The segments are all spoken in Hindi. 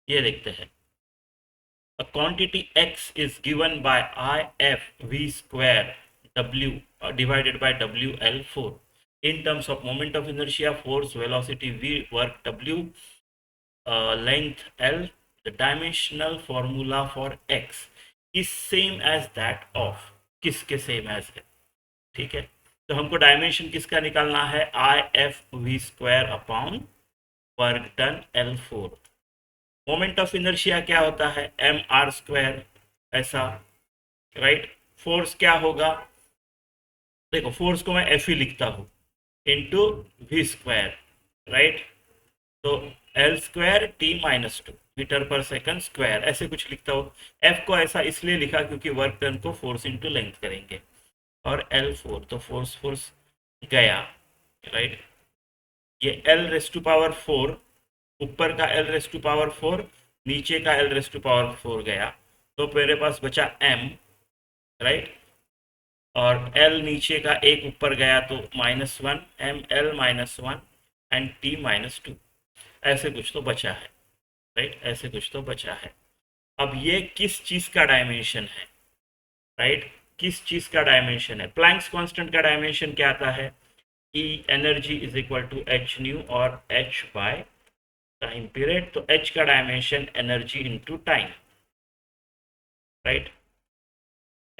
ये देखते हैं। A quantity x is given by I f v square w divided by w l 4 in terms of moment of inertia, force, velocity v, work w, length l. The dimensional formula for x is same as that of, किसके सेम एज है, ठीक है। तो हमको डायमेंशन किसका निकालना है, I F V square upon work done L 4। Moment of inertia क्या होता है, एम आर स्क्वायर, ऐसा, राइट। फोर्स क्या होगा, देखो फोर्स को मैं एफ ही लिखता हूँ, इंटू वी स्क्वायर, राइट। तो L square T minus 2 metre पर सेकंड स्क्वायर, ऐसे कुछ लिखता हूँ। एफ को ऐसा इसलिए लिखा क्योंकि वर्क डन को फोर्स इंटू लेंथ करेंगे। और एल 4 तो फोर्स फोर्स गया, राइट। ये एल रेस टू पावर 4, ऊपर का एल रेस टू पावर 4, नीचे का एल रेस टू पावर 4 गया, तो मेरे पास बचा एम, राइट। और एल नीचे का एक ऊपर गया तो -1, एम एल -1 एंड टी -2, ऐसे कुछ तो बचा है, राइट, ऐसे कुछ तो बचा है। अब ये किस चीज़ का डायमेंशन है, राइट, किस चीज़ का डायमेंशन है। प्लैंक्स कांस्टेंट का डायमेंशन क्या आता है, E energy is equal to H nu और एच बाय टाइम पीरियड। तो एच का dimension energy into time, right.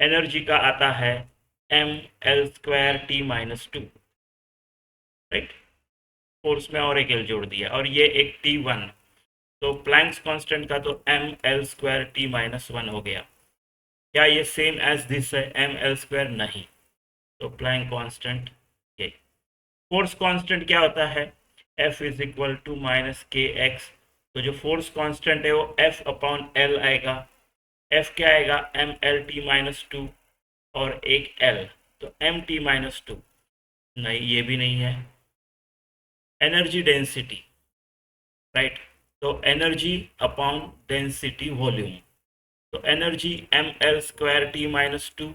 Energy का आता है M L square T -2, right. Force में और एक एल जोड़ दिया और ये एक T1, तो प्लैंक्स कांस्टेंट का तो एम एल स्क्वायर टी -1 हो गया। क्या ये सेम एज दिस है, एम एल स्क्वायर, नहीं। तो प्लैंक कांस्टेंट ये। फोर्स कांस्टेंट क्या होता है, F is equal to -kx। तो जो फोर्स कांस्टेंट है वो F अपॉन एल आएगा। F क्या आएगा, एम एल टी -2 और एक L, तो एम टी -2, नहीं ये भी नहीं है। एनर्जी डेंसिटी, राइट, तो एनर्जी अपॉन डेंसिटी वॉल्यूम, तो energy M L square T -2,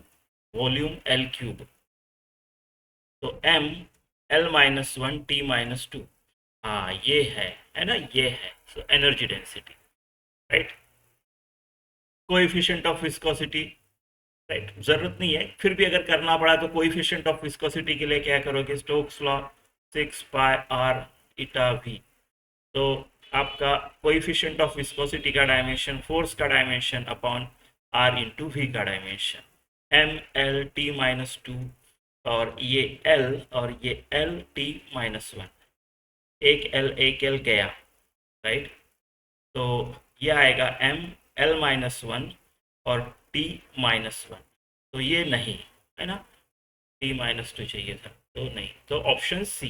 volume L cube, तो एम एल -1 टी -2। हाँ ये है ना, ये है। So energy density, right. Coefficient of viscosity, right, जरूरत नहीं है, फिर भी अगर करना पड़ा तो कोएफिशिएंट ऑफ विस्कोसिटी के लिए क्या करोगे, Stokes law 6 pi R eta V. तो आपका कोएफिशिएंट ऑफ विस्कोसिटी का डायमेंशन फोर्स का dimension upon R into V का डायमेंशन, एम एल टी -2 और ये एल और ये एल टी -1, एक एल गया, राइट। तो ये आएगा एम एल -1 और टी -1, तो ये नहीं है ना, टी -2 चाहिए था, तो नहीं, तो ऑप्शन सी